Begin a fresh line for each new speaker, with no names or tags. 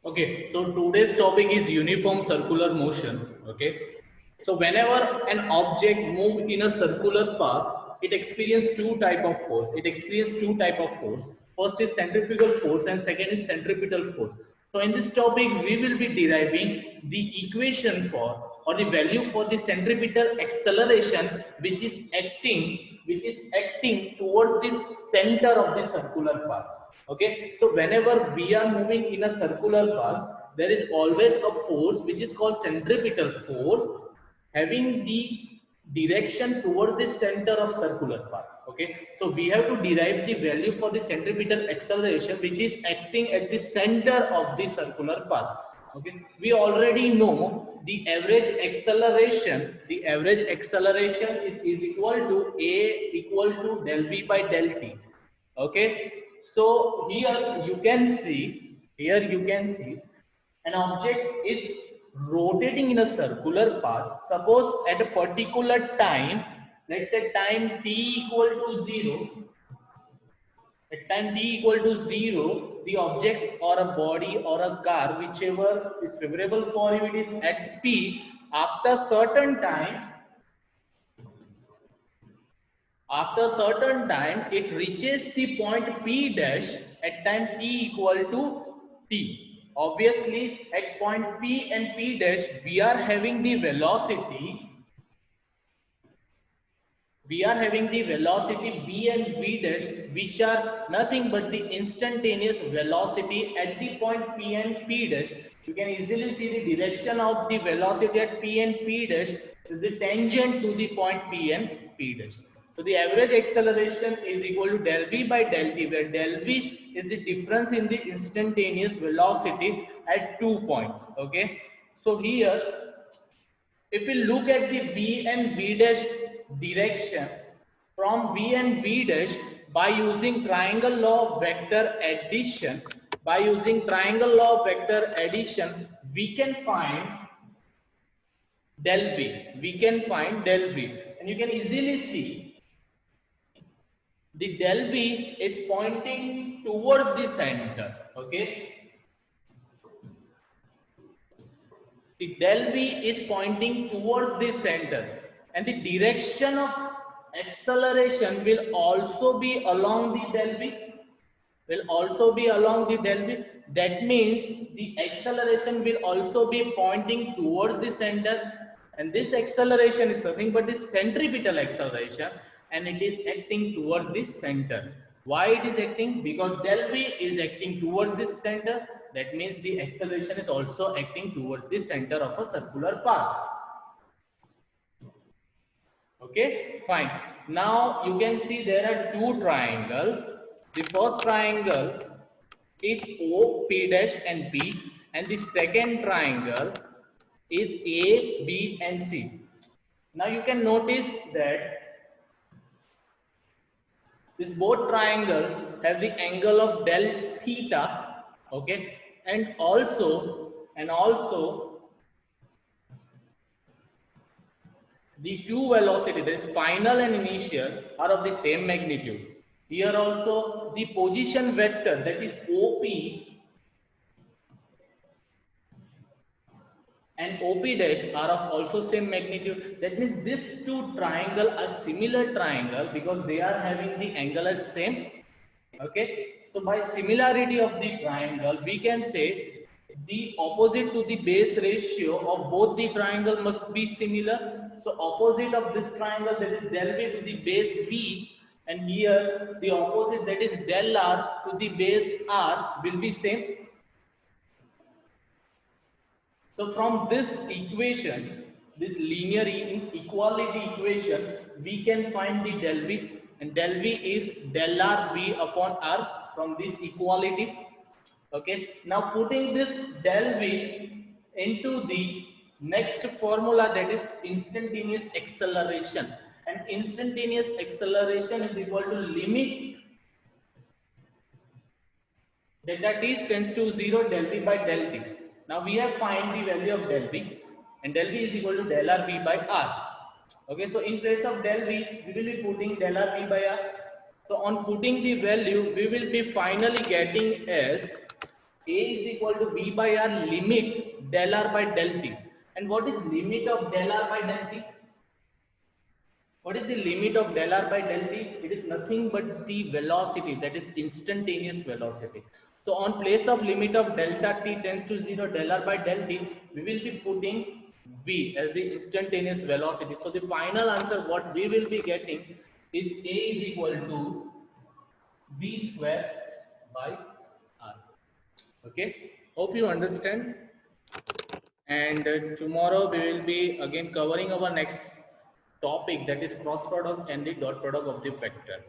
Okay, so today's topic is uniform circular motion. Okay, so whenever an object moves in a circular path, it experiences two type of force. It experiences two type of force. First is centrifugal force and second is centripetal force. So in this topic, we will be deriving the equation for or the value for the centripetal acceleration, which is acting towards the center of the circular path. Okay, so whenever we are moving in a circular path, there is always a force which is called centripetal force having the direction towards the center of circular path. Okay, so we have to derive the value for the centripetal acceleration which is acting at the center of the circular path. Okay, we already know the average acceleration is equal to a equal to del v by del t. Okay, so here you can see an object is rotating in a circular path. Suppose at a particular time, let's say time t equal to 0, at time t equal to 0, the object or a body or a car, whichever is favorable for you, it is at p. After certain time, After certain time, it reaches the point P dash at time t equal to t. Obviously, at point P and P dash, we are having the velocity v and v dash, which are nothing but the instantaneous velocity at the point P and P dash. You can easily see the direction of the velocity at P and P dash is the tangent to the point P and P dash. So the average acceleration is equal to del v by del t, where del v is the difference in the instantaneous velocity at 2 points. Okay, so here if we look at the V and V dash direction from V and V dash by using triangle law of vector addition, we can find del V. And you can easily see the del V is pointing towards the center. Okay, the del V is pointing towards the center, and the direction of acceleration will also be along the del V. That means the acceleration will also be pointing towards the center, and this acceleration is nothing but the centripetal acceleration, and it is acting towards the center. Why it is acting? Because del V is acting towards this center. That means the acceleration is also acting towards the center of a circular path. Okay, fine. Now you can see there are two triangles. The first triangle is O, P dash and P, and the second triangle is A, B and C. Now you can notice that this both triangle have the angle of del theta. Okay, and also the two velocity, that is final and initial, are of the same magnitude. Here also the position vector, that is OP and OP dash, are of also same magnitude. That means these two triangle are similar triangle because they are having the angle as same. Okay, so by similarity of the triangle, we can say the opposite to the base ratio of both the triangle must be similar. So opposite of this triangle, that is del V to the base V, and here the opposite, that is del R to the base R, will be same. So from this equation, this linear equality equation, we can find the del V, and del V is del R V upon R from this equality. Okay, now putting this del V into the next formula, that is instantaneous acceleration, and instantaneous acceleration is equal to limit delta t tends to 0 del v by del t. Now we have find the value of del v, and del v is equal to del r v by r. Okay, so in place of del v, we will be putting del r v by r. So on putting the value, we will be finally getting as A is equal to V by R limit del R by del T. And what is limit of del R by del T? What is the limit of del R by del T? It is nothing but the velocity, that is instantaneous velocity. So on place of limit of delta T tends to 0 del R by del T, we will be putting V as the instantaneous velocity. So the final answer what we will be getting is A is equal to V square by R. Okay, hope you understand. And tomorrow we will be again covering our next topic, that is cross product and the dot product of the vector.